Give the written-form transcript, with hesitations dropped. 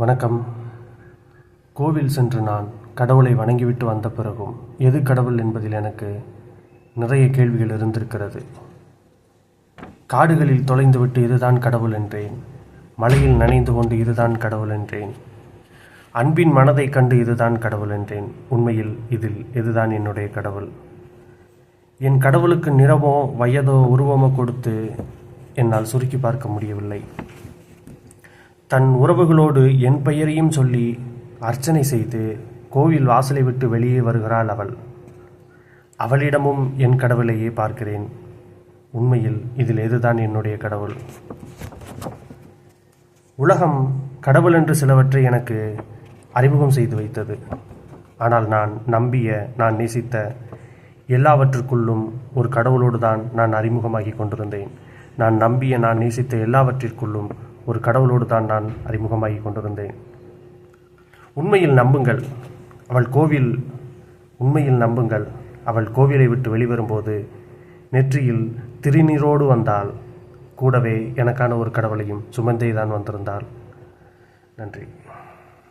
வணக்கம். கோவில் சென்று நான் கடவுளை வணங்கிவிட்டு வந்த பிறகும் எது கடவுள் என்பதில் எனக்கு நிறைய கேள்விகள் இருந்திருக்கிறது. காடுகளில் தொலைந்துவிட்டு இதுதான் கடவுள் என்றேன். மலையில் நனைந்து கொண்டு இதுதான் கடவுள் என்றேன். அன்பின் மனதை கண்டு இதுதான் கடவுள் என்றேன். உண்மையில் இதில் எதுதான் என்னுடைய கடவுள்? என் கடவுளுக்கு நிறமோ வயதோ உருவமோ கொடுத்து என்னால் சுருக்கி பார்க்க முடியவில்லை. தன் உறவுகளோடு என் பெயரையும் சொல்லி அர்ச்சனை செய்து கோவில் வாசலை விட்டு வெளியே வருகிறாள் அவள். அவளிடமும் என் கடவுளையே பார்க்கிறேன். உண்மையில் இதில் எதுதான் என்னுடைய கடவுள்? உலகம் கடவுள் என்று சிலவற்றை எனக்கு அறிமுகம் செய்து வைத்தது. ஆனால் நான் நம்பிய, நான் நேசித்த எல்லாவற்றிற்குள்ளும் ஒரு கடவுளோடு தான் நான் அறிமுகமாகி கொண்டிருந்தேன். நான் நம்பிய, நான் நேசித்த எல்லாவற்றிற்குள்ளும் ஒரு கடவுளோடு தான் நான் அறிமுகமாகி கொண்டிருந்தேன். உண்மையில் நம்புங்கள், அவள் கோவிலை விட்டு வெளிவரும்போது நெற்றியில் திருநீரோடு வந்தாள். கூடவே எனக்கான ஒரு கடவுளையும் சுமந்தே தான் வந்திருந்தாள். நன்றி.